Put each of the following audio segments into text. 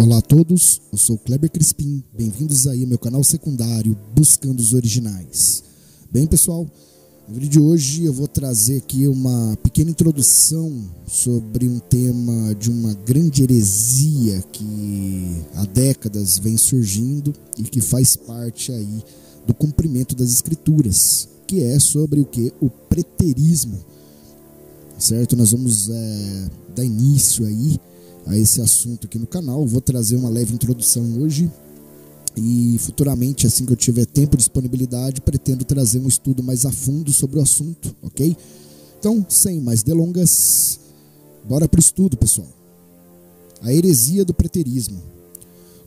Olá a todos, eu sou Kleber Crispim, bem-vindos aí ao meu canal secundário Buscando os Originais. Bem pessoal, no vídeo de hoje eu vou trazer aqui uma pequena introdução sobre um tema de uma grande heresia que há décadas vem surgindo e que faz parte aí do cumprimento das escrituras, que é sobre o que? O preterismo, certo? Nós vamos dar início aí a esse assunto aqui no canal. Vou trazer uma leve introdução hoje e futuramente, assim que eu tiver tempo e disponibilidade, pretendo trazer um estudo mais a fundo sobre o assunto, ok? Então, sem mais delongas, bora para o estudo, pessoal. A heresia do preterismo.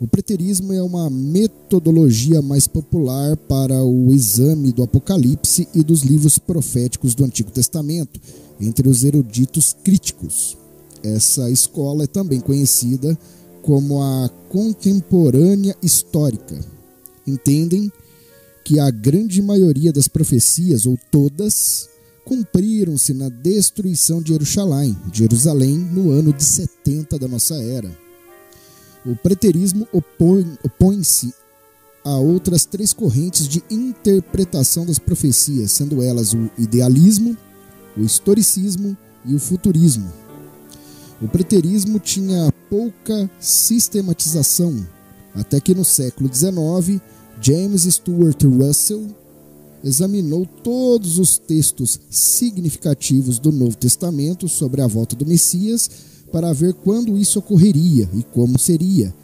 O preterismo é uma metodologia mais popular para o exame do Apocalipse e dos livros proféticos do Antigo Testamento entre os eruditos críticos. Essa escola é também conhecida como a contemporânea histórica. Entendem que a grande maioria das profecias, ou todas, cumpriram-se na destruição de Jerusalém, no ano de 70 da nossa era. O preterismo opõe-se a outras três correntes de interpretação das profecias, sendo elas o idealismo, o historicismo e o futurismo. O preterismo tinha pouca sistematização, até que no século XIX, James Stuart Russell examinou todos os textos significativos do Novo Testamento sobre a volta do Messias para ver quando isso ocorreria e como seria.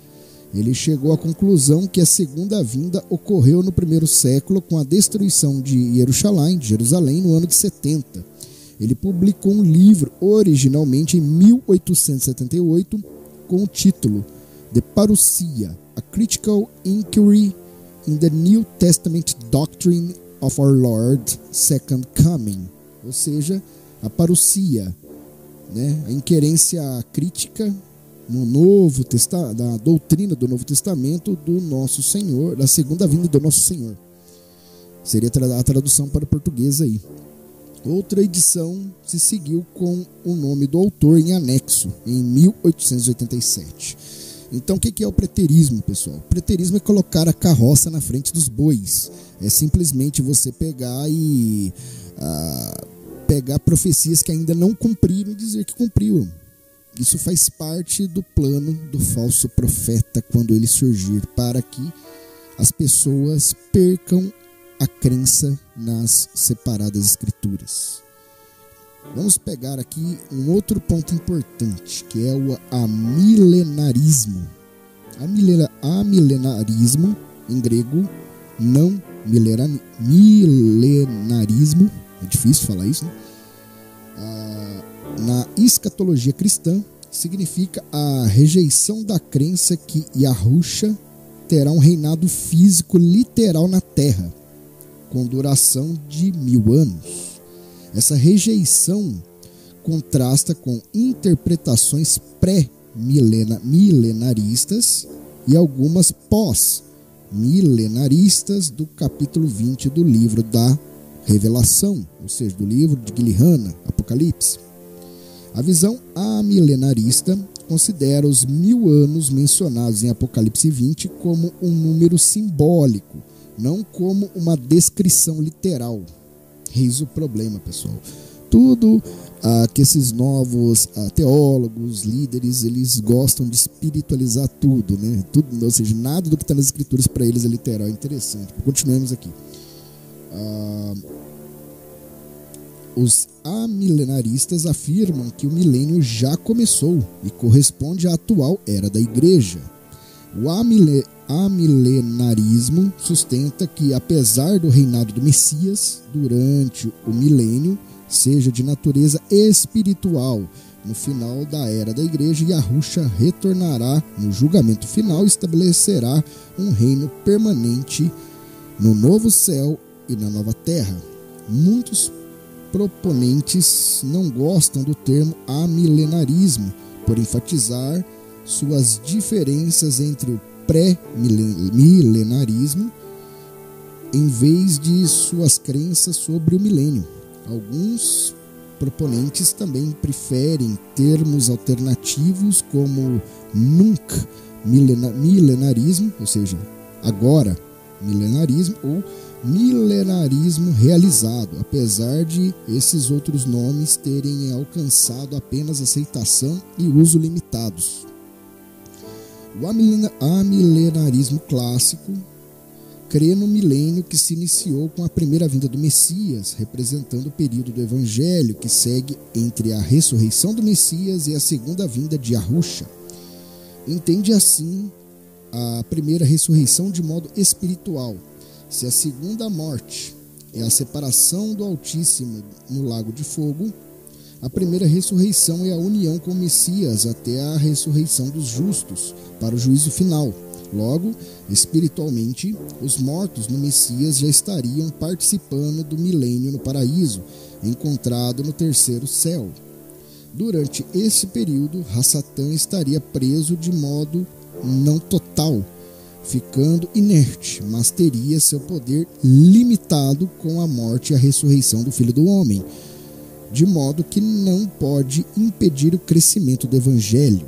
Ele chegou à conclusão que a segunda vinda ocorreu no primeiro século com a destruição de Jerusalém, no ano de 70. Ele publicou um livro, originalmente em 1878, com o título The Parousia, A Critical Inquiry in the New Testament Doctrine of Our Lord's Second Coming, ou seja, a parousia, né? A inquirência crítica da doutrina do Novo Testamento do nosso Senhor, da segunda vinda do nosso Senhor. Seria a tradução para o português aí. Outra edição se seguiu com o nome do autor em anexo, em 1887. Então, o que é o preterismo, pessoal? O preterismo é colocar a carroça na frente dos bois. É simplesmente você pegar e pegar profecias que ainda não cumpriram e dizer que cumpriram. Isso faz parte do plano do falso profeta quando ele surgir, para que as pessoas percam a crença nas separadas escrituras. Vamos pegar aqui um outro ponto importante, que é o amilenarismo. Amilenarismo, em grego, não milenarismo, é difícil falar isso, né? Na escatologia cristã, significa a rejeição da crença que Yahushua terá um reinado físico literal na terra, com duração de 1000 anos. Essa rejeição contrasta com interpretações pré-milenaristas e algumas pós-milenaristas do capítulo 20 do livro da Revelação, ou seja, do livro de Gilihana, Apocalipse. A visão amilenarista considera os 1000 anos mencionados em Apocalipse 20 como um número simbólico, não como uma descrição literal. Eis o problema, pessoal. Tudo que esses novos teólogos, líderes, eles gostam de espiritualizar tudo, né? Tudo, ou seja, nada do que está nas escrituras para eles é literal. É interessante. Continuemos aqui. Os amilenaristas afirmam que o milênio já começou e corresponde à atual era da igreja. O amilenarismo sustenta que, apesar do reinado do Messias durante o milênio seja de natureza espiritual, no final da era da igreja, Yahushua retornará no julgamento final e estabelecerá um reino permanente no novo céu e na nova terra. Muitos proponentes não gostam do termo amilenarismo, por enfatizar suas diferenças entre o pré-milenarismo em vez de suas crenças sobre o milênio. Alguns proponentes também preferem termos alternativos como Nunc milenarismo, ou seja, agora milenarismo, ou milenarismo realizado, apesar de esses outros nomes terem alcançado apenas aceitação e uso limitados. O amilenarismo clássico crê no milênio que se iniciou com a primeira vinda do Messias, representando o período do Evangelho que segue entre a ressurreição do Messias e a segunda vinda de Yahusha. Entende assim a primeira ressurreição de modo espiritual. Se a segunda morte é a separação do Altíssimo no lago de fogo, a primeira ressurreição é a união com o Messias até a ressurreição dos justos para o juízo final. Logo, espiritualmente, os mortos no Messias já estariam participando do milênio no paraíso, encontrado no terceiro céu. Durante esse período, Hassatan estaria preso de modo não total, ficando inerte, mas teria seu poder limitado com a morte e a ressurreição do Filho do Homem, de modo que não pode impedir o crescimento do Evangelho.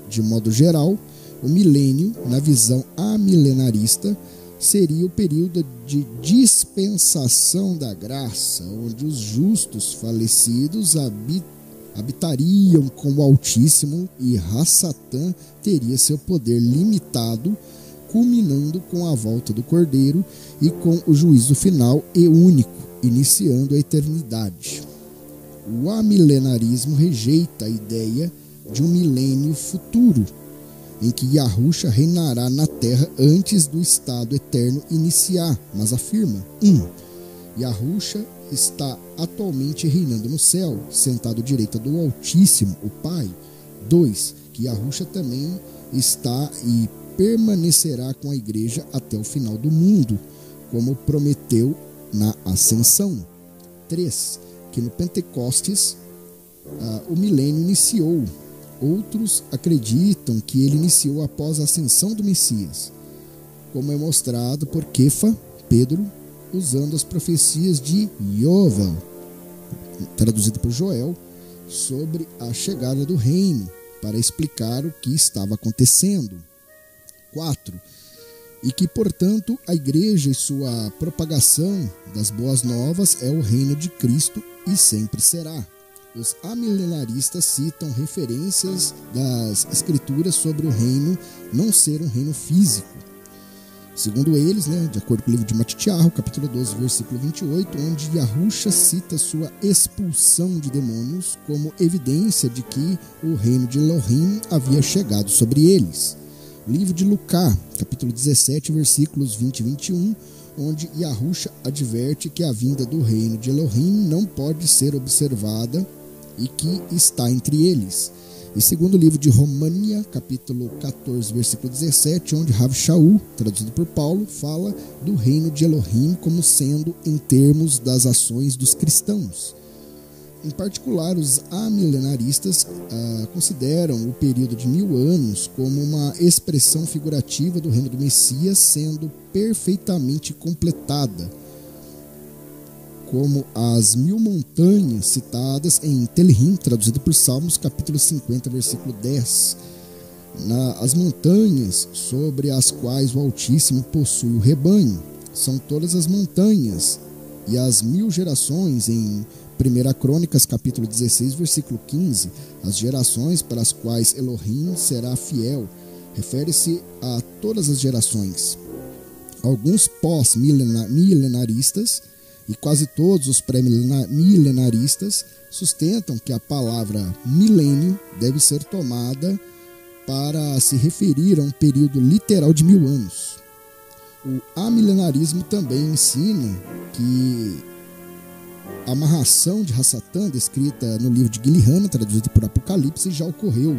De modo geral, o milênio, na visão amilenarista, seria o período de dispensação da graça, onde os justos falecidos habitariam com o Altíssimo e Hassatan teria seu poder limitado, culminando com a volta do Cordeiro e com o juízo final e único, iniciando a eternidade. O amilenarismo rejeita a ideia de um milênio futuro, em que Yahusha reinará na terra antes do estado eterno iniciar, mas afirma: 1. Yahusha está atualmente reinando no céu, sentado à direita do Altíssimo, o Pai. 2. Que Yahusha também está e permanecerá com a igreja até o final do mundo, como prometeu na ascensão. 3. Que no Pentecostes o milênio iniciou. Outros acreditam que ele iniciou após a ascensão do Messias, como é mostrado por Kefa, Pedro, usando as profecias de Yovel, traduzido por Joel, sobre a chegada do reino, para explicar o que estava acontecendo. 4. E que, portanto, a igreja e sua propagação das boas novas é o reino de Cristo e sempre será. Os amilenaristas citam referências das escrituras sobre o reino não ser um reino físico. Segundo eles, de acordo com o livro de Matitiarro, capítulo 12, versículo 28, onde Yahusha cita sua expulsão de demônios como evidência de que o reino de Elohim havia chegado sobre eles. O livro de Lucas, capítulo 17, versículos 20 e 21, onde Yahusha adverte que a vinda do reino de Elohim não pode ser observada e que está entre eles. E segundo o livro de România, capítulo 14, versículo 17, onde Rav Shaul, traduzido por Paulo, fala do reino de Elohim como sendo em termos das ações dos cristãos. Em particular, os amilenaristas consideram o período de 1000 anos como uma expressão figurativa do reino do Messias sendo perfeitamente completada, como as 1000 montanhas citadas em Telhim, traduzido por Salmos, capítulo 50, versículo 10. As montanhas sobre as quais o Altíssimo possui o rebanho são todas as montanhas, e as 1000 gerações em 1 Crônicas, capítulo 16, versículo 15, as gerações para as quais Elohim será fiel, refere-se a todas as gerações. Alguns pós-milenaristas e quase todos os pré-milenaristas sustentam que a palavra milênio deve ser tomada para se referir a um período literal de 1000 anos. O amilenarismo também ensina que a amarração de Hassatan, descrita no livro de Gilihana, traduzido por Apocalipse, já ocorreu.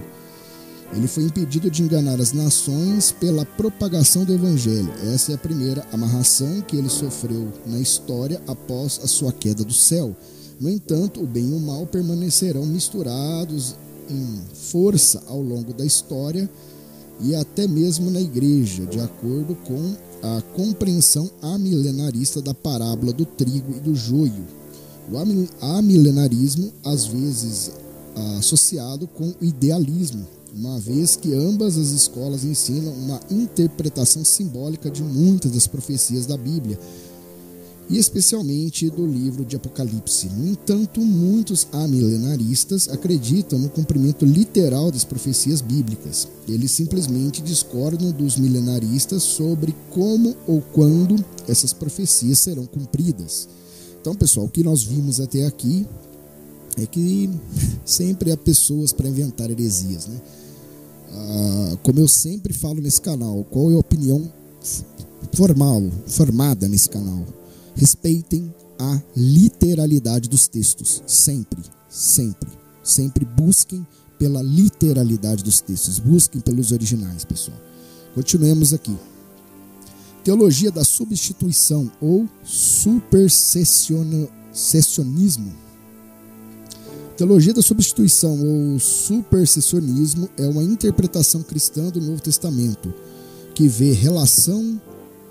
Ele foi impedido de enganar as nações pela propagação do Evangelho. Essa é a primeira amarração que ele sofreu na história após a sua queda do céu. No entanto, o bem e o mal permanecerão misturados em força ao longo da história e até mesmo na igreja, de acordo com a compreensão amilenarista da parábola do trigo e do joio. O amilenarismo, às vezes associado com o idealismo, uma vez que ambas as escolas ensinam uma interpretação simbólica de muitas das profecias da Bíblia, e especialmente do livro de Apocalipse. No entanto, muitos amilenaristas acreditam no cumprimento literal das profecias bíblicas. Eles simplesmente discordam dos milenaristas sobre como ou quando essas profecias serão cumpridas. Então, pessoal, o que nós vimos até aqui é que sempre há pessoas para inventar heresias, né? Como eu sempre falo nesse canal, qual é a opinião formada nesse canal? Respeitem a literalidade dos textos, sempre busquem pela literalidade dos textos, busquem pelos originais, pessoal. Continuemos aqui. Teologia da substituição ou supersessionismo. Teologia da substituição ou supersessionismo é uma interpretação cristã do Novo Testamento que vê relação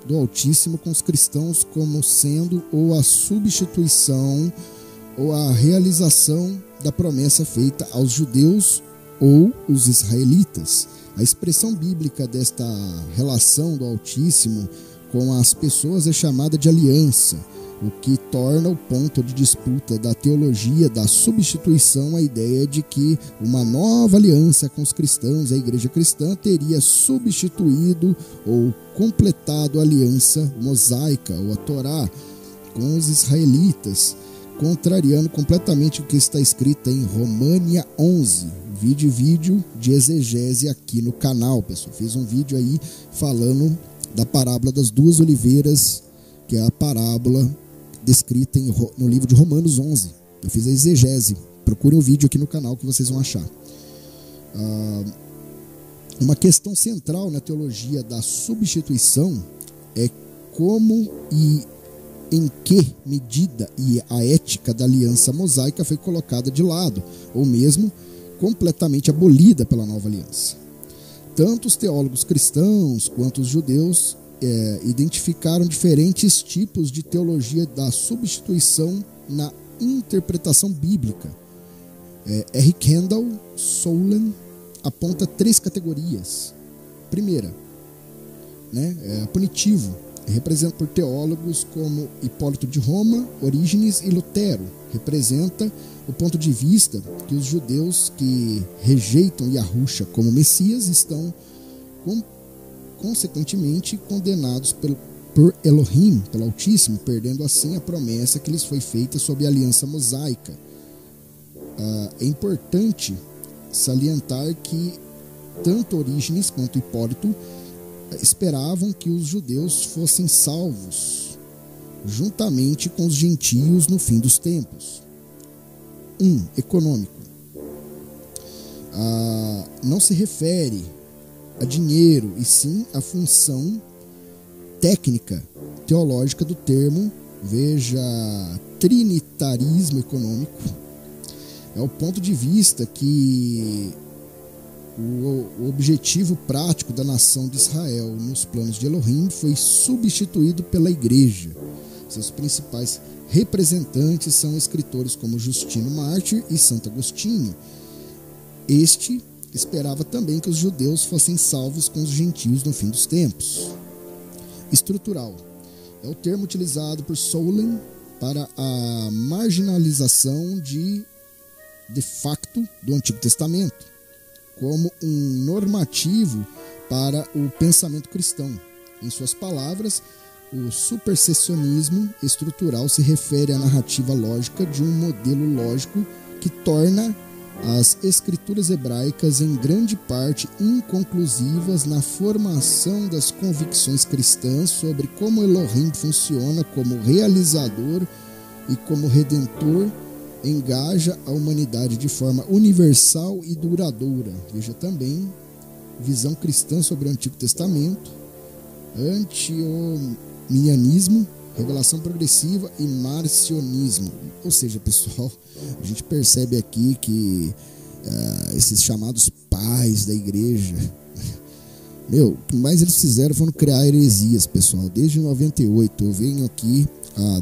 do Altíssimo com os cristãos como sendo ou a substituição ou a realização da promessa feita aos judeus ou os israelitas. A expressão bíblica desta relação do Altíssimo com as pessoas é chamada de aliança, o que torna o ponto de disputa da teologia da substituição a ideia de que uma nova aliança com os cristãos, a igreja cristã, teria substituído ou completado a aliança mosaica, ou a Torá, com os israelitas, contrariando completamente o que está escrito em România 11. Vídeo de exegese aqui no canal, pessoal. Fiz um vídeo aí falando da parábola das duas oliveiras, que é a parábola descrita no livro de Romanos 11. Eu fiz a exegese. Procurem o vídeo aqui no canal que vocês vão achar. Uma questão central na teologia da substituição é como e em que medida a ética da aliança mosaica foi colocada de lado, ou mesmo completamente abolida pela nova aliança. Tanto os teólogos cristãos quanto os judeus identificaram diferentes tipos de teologia da substituição na interpretação bíblica. R. Kendall Solon aponta 3 categorias. Primeira, punitivo, representa por teólogos como Hipólito de Roma, Orígenes e Lutero. Representa o ponto de vista que os judeus que rejeitam Yahushua como Messias estão consequentemente condenados por Elohim, pelo Altíssimo, perdendo assim a promessa que lhes foi feita sob a aliança mosaica. É importante salientar que tanto Orígenes quanto Hipólito esperavam que os judeus fossem salvos juntamente com os gentios no fim dos tempos. Econômico. Não se refere a dinheiro, e sim a função técnica, teológica do termo. Veja, trinitarismo econômico. É o ponto de vista que o objetivo prático da nação de Israel nos planos de Elohim foi substituído pela igreja. Seus principais representantes são escritores como Justino Mártir e Santo Agostinho. Este esperava também que os judeus fossem salvos com os gentios no fim dos tempos. Estrutural é o termo utilizado por Solon para a marginalização de facto do Antigo Testamento, como um normativo para o pensamento cristão. Em suas palavras, o supersessionismo estrutural se refere à narrativa lógica de um modelo lógico que torna as escrituras hebraicas em grande parte inconclusivas na formação das convicções cristãs sobre como Elohim funciona como realizador e como redentor, engaja a humanidade de forma universal e duradoura. Veja também visão cristã sobre o Antigo Testamento, antinomianismo, revelação progressiva e marcionismo. Ou seja, pessoal, a gente percebe aqui que esses chamados pais da igreja, o que mais eles fizeram foram criar heresias, pessoal. Desde 98, eu venho aqui,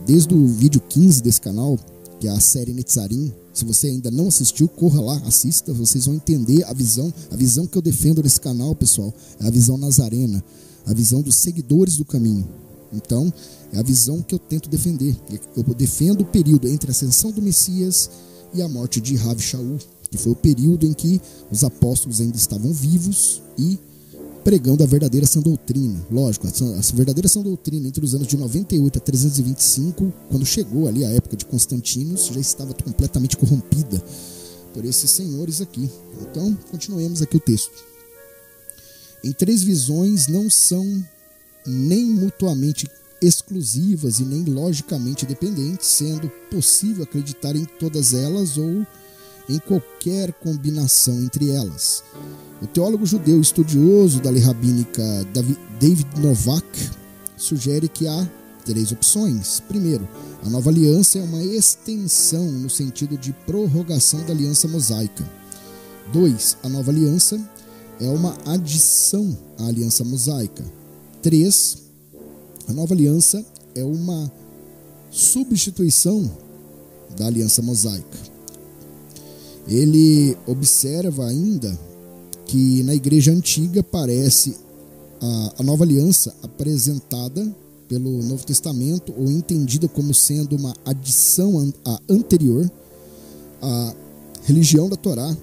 desde o vídeo 15 desse canal, que é a série Netzarim. Se você ainda não assistiu, corra lá, assista, vocês vão entender a visão. A visão que eu defendo nesse canal, pessoal, é a visão nazarena, a visão dos seguidores do caminho. Então, é a visão que eu tento defender. Eu defendo o período entre a ascensão do Messias e a morte de Rav Shaul, que foi o período em que os apóstolos ainda estavam vivos e pregando a verdadeira sã doutrina. Lógico, a verdadeira sã doutrina entre os anos de 98 a 325, quando chegou ali a época de Constantinos, já estava completamente corrompida por esses senhores aqui. Então, continuemos aqui o texto. Em 3 visões não são nem mutuamente exclusivas e nem logicamente dependentes, sendo possível acreditar em todas elas ou em qualquer combinação entre elas. O teólogo judeu estudioso da lei rabínica David Novak sugere que há 3 opções. Primeiro, a nova aliança é uma extensão no sentido de prorrogação da aliança mosaica. 2, a nova aliança é uma adição à aliança mosaica. 3, a nova aliança é uma substituição da aliança mosaica. Ele observa ainda que na igreja antiga parece a nova aliança apresentada pelo Novo Testamento ou entendida como sendo uma adição à anterior, à religião da Torá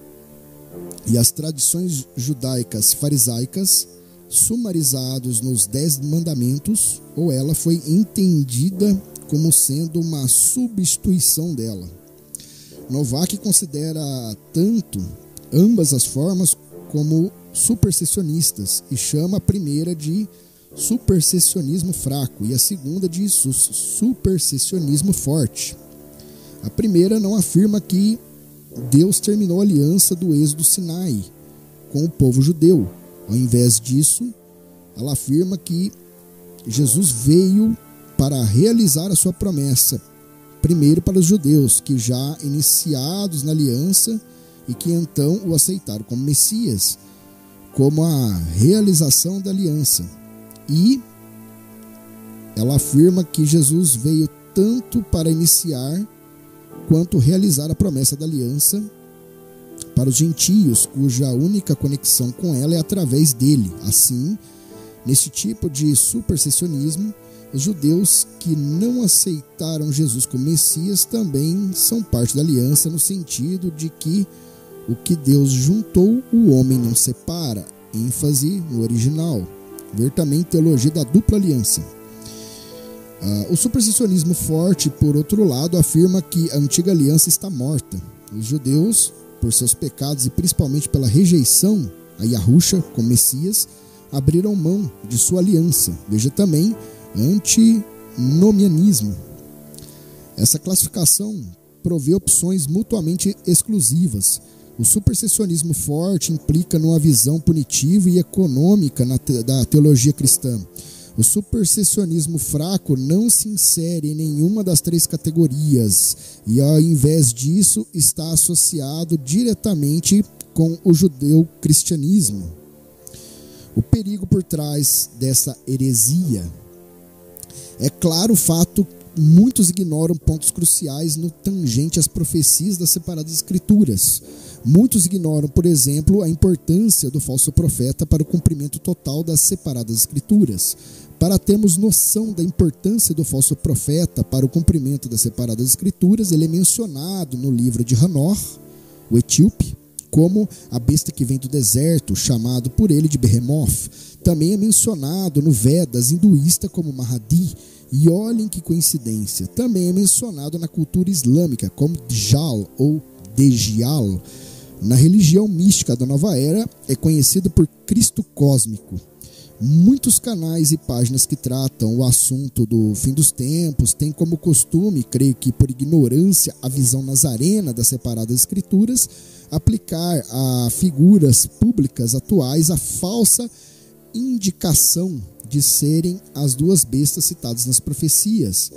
e às tradições judaicas farisaicas sumarizados nos 10 mandamentos, ou ela foi entendida como sendo uma substituição dela. Novak considera tanto ambas as formas como supersessionistas e chama a primeira de supersessionismo fraco e a segunda de supersessionismo forte. A primeira não afirma que Deus terminou a aliança do êxodo Sinai com o povo judeu. Ao invés disso, ela afirma que Jesus veio para realizar a sua promessa, primeiro para os judeus, que já iniciados na aliança e que então o aceitaram como Messias, como a realização da aliança. E ela afirma que Jesus veio tanto para iniciar quanto realizar a promessa da aliança para os gentios, cuja única conexão com ela é através dele. Assim, nesse tipo de supersessionismo, os judeus que não aceitaram Jesus como Messias também são parte da aliança, no sentido de que o que Deus juntou, o homem não separa. ênfase no original. Ver também teologia da dupla aliança. O supersticionismo forte, por outro lado, afirma que a antiga aliança está morta. Os judeus, por seus pecados e principalmente pela rejeição a Yahusha como Messias, abriram mão de sua aliança. Veja também antinomianismo. Essa classificação provê opções mutuamente exclusivas. O supersessionismo forte implica numa visão punitiva e econômica da teologia cristã. O supersessionismo fraco não se insere em nenhuma das três categorias e, ao invés disso, está associado diretamente com o judeu-cristianismo. O perigo por trás dessa heresia é claro o fato que muitos ignoram pontos cruciais no tangente às profecias das separadas escrituras. Muitos ignoram, por exemplo, a importância do falso profeta para o cumprimento total das separadas escrituras. Para termos noção da importância do falso profeta para o cumprimento das separadas escrituras, ele é mencionado no livro de Hanor, o etíope, como a besta que vem do deserto, chamado por ele de Behemoth. Também é mencionado no Vedas hinduísta como Mahadi. E olhem que coincidência, também é mencionado na cultura islâmica como Djal ou Dejjal. Na religião mística da Nova Era é conhecido por Cristo Cósmico. Muitos canais e páginas que tratam o assunto do fim dos tempos têm como costume, creio que por ignorância, a visão nazarena das separadas escrituras, aplicar a figuras públicas atuais a falsa indicação de serem as duas bestas citadas nas profecias.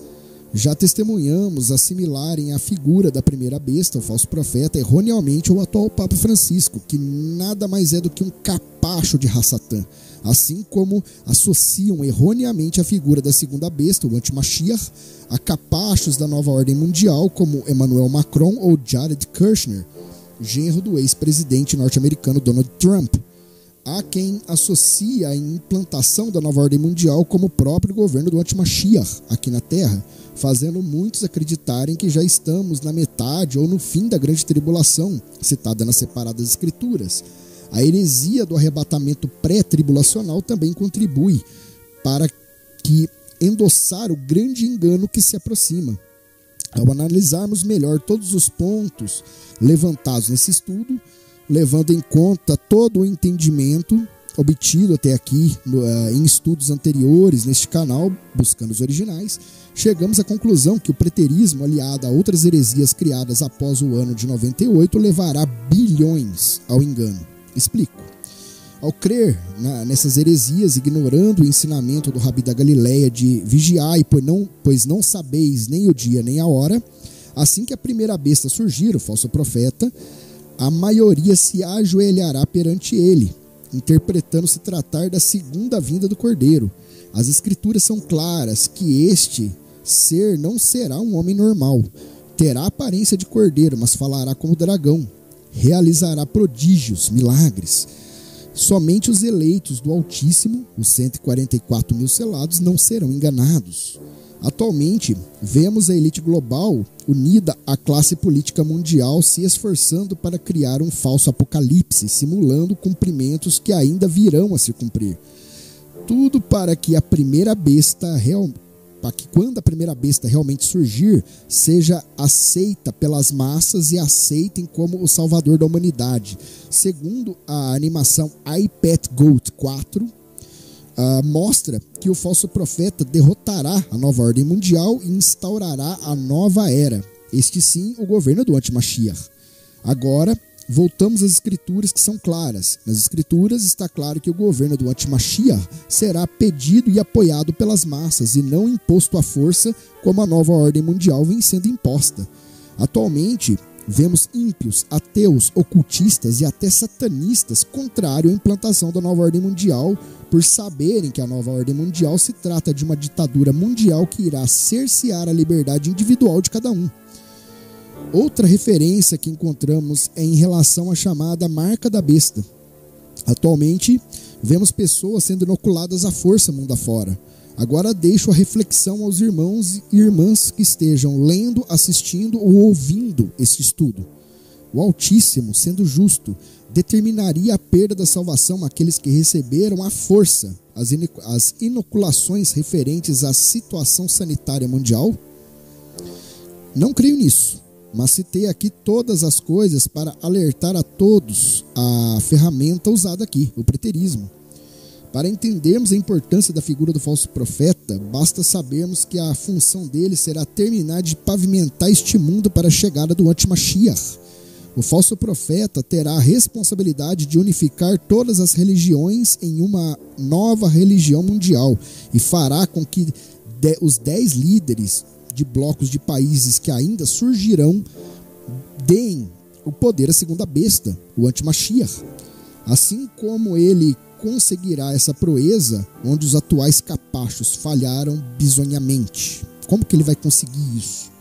Já testemunhamos assimilarem a figura da primeira besta, o falso profeta, erroneamente ao atual Papa Francisco, que nada mais é do que um capacho de Hassatan, assim como associam erroneamente a figura da segunda besta, o anti-Mashiach, a capachos da nova ordem mundial, como Emmanuel Macron ou Jared Kushner, genro do ex-presidente norte-americano Donald Trump. Há quem associa a implantação da nova ordem mundial como o próprio governo do anti-Mashiach aqui na Terra, fazendo muitos acreditarem que já estamos na metade ou no fim da grande tribulação, citada nas separadas escrituras. A heresia do arrebatamento pré-tribulacional também contribui para que endossar o grande engano que se aproxima. Ao analisarmos melhor todos os pontos levantados nesse estudo, levando em conta todo o entendimento obtido até aqui em estudos anteriores neste canal, buscando os originais, chegamos à conclusão que o preterismo, aliado a outras heresias criadas após o ano de 98, levará bilhões ao engano. Explico. Ao crer nessas heresias, ignorando o ensinamento do Rabi da Galileia de vigiai, pois não sabeis nem o dia nem a hora, assim que a primeira besta surgir, o falso profeta, a maioria se ajoelhará perante ele, interpretando se tratar da segunda vinda do Cordeiro. As escrituras são claras que este ser não será um homem normal. Terá aparência de cordeiro, mas falará como dragão. Realizará prodígios, milagres. Somente os eleitos do Altíssimo, os 144 mil selados, não serão enganados. Atualmente, vemos a elite global unida à classe política mundial se esforçando para criar um falso apocalipse, simulando cumprimentos que ainda virão a se cumprir. Tudo para que quando a primeira besta realmente surgir, seja aceita pelas massas e aceitem como o salvador da humanidade. Segundo a animação iPad Goat 4, mostra que o falso profeta derrotará a nova ordem mundial e instaurará a nova era. Este sim, o governo do anti-Mashiach. Agora, voltamos às escrituras que são claras. Nas escrituras está claro que o governo do anti-Mashiach será pedido e apoiado pelas massas e não imposto à força como a nova ordem mundial vem sendo imposta. Atualmente, vemos ímpios, ateus, ocultistas e até satanistas contrário à implantação da nova ordem mundial, por saberem que a nova ordem mundial se trata de uma ditadura mundial que irá cercear a liberdade individual de cada um. Outra referência que encontramos é em relação à chamada marca da besta. Atualmente, vemos pessoas sendo inoculadas à força mundo afora. Agora deixo a reflexão aos irmãos e irmãs que estejam lendo, assistindo ou ouvindo este estudo. O Altíssimo, sendo justo, determinaria a perda da salvação àqueles que receberam à força as inoculações referentes à situação sanitária mundial? Não creio nisso, mas citei aqui todas as coisas para alertar a todos a ferramenta usada aqui, o preterismo. Para entendermos a importância da figura do falso profeta, basta sabermos que a função dele será terminar de pavimentar este mundo para a chegada do anti-Mashiach. O falso profeta terá a responsabilidade de unificar todas as religiões em uma nova religião mundial e fará com que os 10 líderes de blocos de países que ainda surgirão deem o poder à segunda besta, o anti-Mashiach. Assim como ele conseguirá essa proeza onde os atuais capachos falharam bizonhamente. Como que ele vai conseguir isso?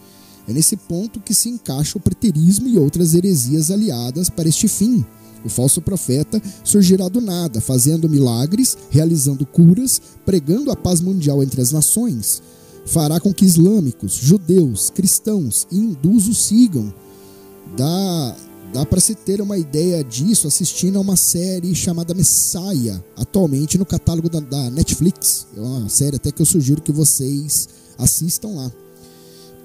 É nesse ponto que se encaixa o preterismo e outras heresias aliadas para este fim. O falso profeta surgirá do nada, fazendo milagres, realizando curas, pregando a paz mundial entre as nações. Fará com que islâmicos, judeus, cristãos e hindus o sigam. Dá para se ter uma ideia disso assistindo a uma série chamada Messiah, atualmente no catálogo da Netflix. É uma série até que eu sugiro que vocês assistam lá.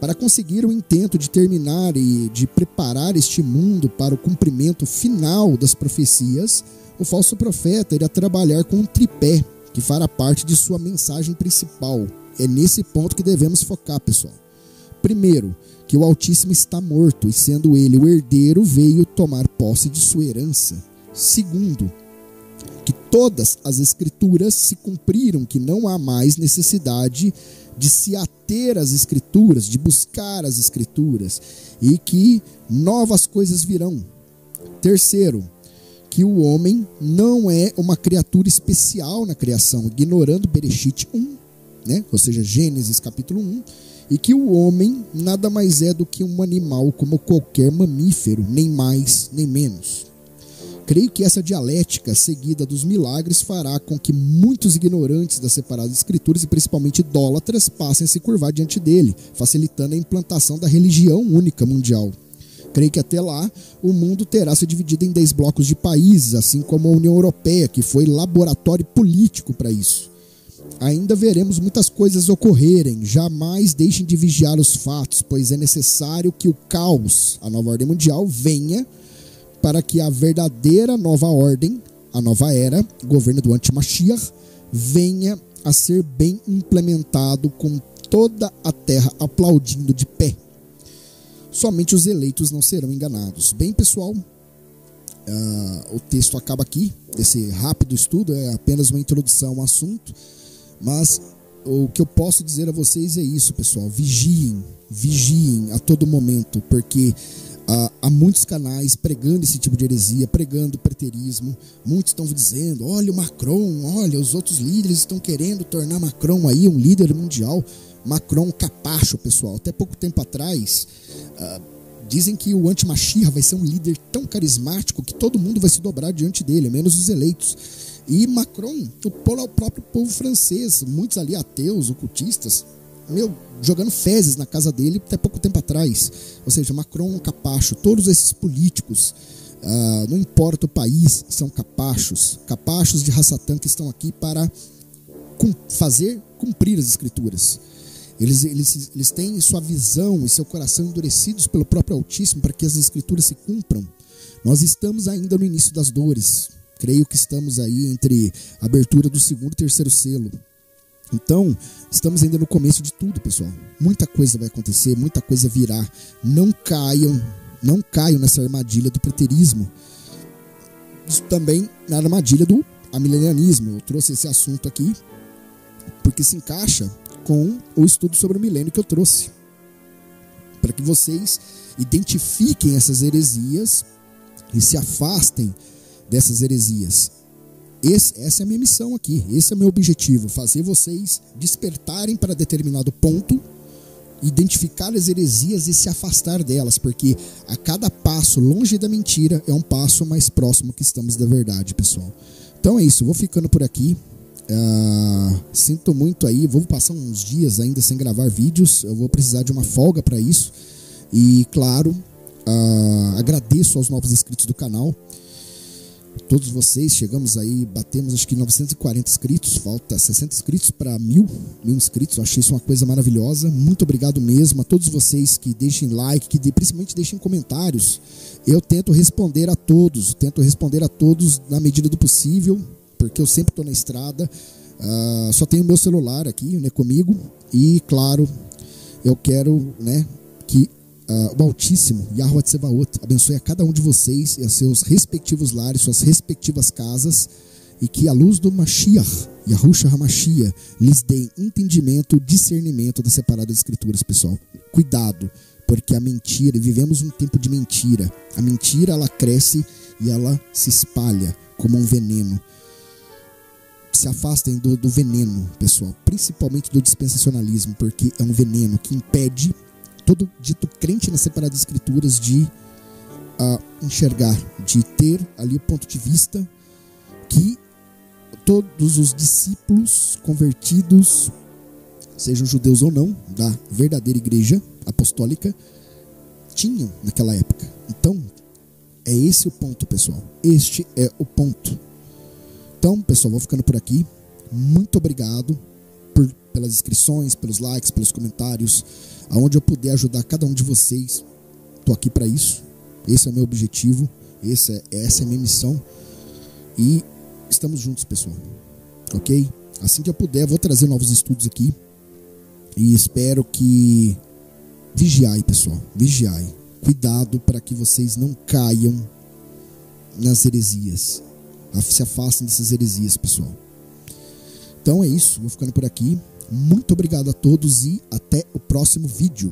Para conseguir o intento de terminar e de preparar este mundo para o cumprimento final das profecias, o falso profeta irá trabalhar com um tripé que fará parte de sua mensagem principal. É nesse ponto que devemos focar, pessoal. Primeiro, que o Altíssimo está morto e, sendo ele o herdeiro, veio tomar posse de sua herança. Segundo, que todas as escrituras se cumpriram, que não há mais necessidade de se ater às Escrituras, de buscar as Escrituras, e que novas coisas virão. Terceiro, que o homem não é uma criatura especial na criação, ignorando Bereshit 1, né? Ou seja, Gênesis capítulo 1, e que o homem nada mais é do que um animal como qualquer mamífero, nem mais nem menos. Creio que essa dialética seguida dos milagres fará com que muitos ignorantes das separadas escrituras e principalmente idólatras passem a se curvar diante dele, facilitando a implantação da religião única mundial. Creio que até lá o mundo terá se dividido em 10 blocos de países, assim como a União Europeia, que foi laboratório político para isso. Ainda veremos muitas coisas ocorrerem, jamais deixem de vigiar os fatos, pois é necessário que o caos, a nova ordem mundial, venha para que a verdadeira nova ordem, a nova era, o governo do anti-Mashiach, venha a ser bem implementado com toda a terra aplaudindo de pé. Somente os eleitos não serão enganados. Bem, pessoal, o texto acaba aqui, esse rápido estudo, é apenas uma introdução ao assunto, mas o que eu posso dizer a vocês é isso, pessoal, vigiem a todo momento, porque há muitos canais pregando esse tipo de heresia, pregando preterismo. Muitos estão dizendo, olha o Macron, olha, os outros líderes estão querendo tornar Macron aí um líder mundial. Macron capacho, pessoal. Até pouco tempo atrás, dizem que o anti-Mashiach vai ser um líder tão carismático que todo mundo vai se dobrar diante dele, menos os eleitos. E Macron, o próprio povo francês, muitos ali ateus, ocultistas, jogando fezes na casa dele até pouco tempo atrás. Ou seja, Macron um capacho. Todos esses políticos, não importa o país, são capachos de Hassatan que estão aqui para fazer cumprir as escrituras. Eles têm sua visão e seu coração endurecidos pelo próprio Altíssimo para que as escrituras se cumpram. Nós estamos ainda no início das dores. Creio que estamos aí entre a abertura do segundo e terceiro selo. Então, estamos ainda no começo de tudo, pessoal. Muita coisa vai acontecer, muita coisa virá. Não caiam nessa armadilha do preterismo. Isso também na armadilha do amilenianismo. Eu trouxe esse assunto aqui porque se encaixa com o estudo sobre o milênio que eu trouxe, para que vocês identifiquem essas heresias e se afastem dessas heresias. Essa é a minha missão aqui, esse é o meu objetivo, fazer vocês despertarem para determinado ponto, identificar as heresias e se afastar delas, porque a cada passo longe da mentira é um passo mais próximo que estamos da verdade, pessoal. Então é isso, vou ficando por aqui. Sinto muito aí, vou passar uns dias ainda sem gravar vídeos, eu vou precisar de uma folga para isso. E claro, agradeço aos novos inscritos do canal, todos vocês. Chegamos aí, batemos acho que 940 inscritos, falta 60 inscritos para 1000 inscritos. Eu achei isso uma coisa maravilhosa. Muito obrigado mesmo a todos vocês que deixem like, que principalmente deixem comentários. Eu tento responder a todos na medida do possível, porque eu sempre estou na estrada. Só tenho meu celular aqui, né, comigo. E claro, eu quero, né, que o Altíssimo, Yahuwah Tsebaot, abençoe a cada um de vocês e a seus respectivos lares, suas respectivas casas, e que a luz do Mashiach, Yahushua HaMashiach, lhes dê entendimento, discernimento das separadas escrituras, pessoal. Cuidado, porque a mentira, vivemos um tempo de mentira. A mentira, ela cresce e ela se espalha como um veneno. Se afastem do veneno, pessoal, principalmente do dispensacionalismo, porque é um veneno que impede todo dito crente nas separadas escrituras de enxergar, de ter ali o ponto de vista que todos os discípulos convertidos, sejam judeus ou não, da verdadeira igreja apostólica, tinham naquela época. Então, é esse o ponto, pessoal. Este é o ponto. Então, pessoal, vou ficando por aqui. Muito obrigado pelas inscrições, pelos likes, pelos comentários. Aonde eu puder ajudar cada um de vocês, estou aqui para isso. Esse é o meu objetivo, essa é a minha missão. E estamos juntos, pessoal. Ok? Assim que eu puder, vou trazer novos estudos aqui. E espero que... Vigiai, pessoal. Vigiai. Cuidado para que vocês não caiam nas heresias. Se afastem dessas heresias, pessoal. Então é isso. Vou ficando por aqui. Muito obrigado a todos e até o próximo vídeo.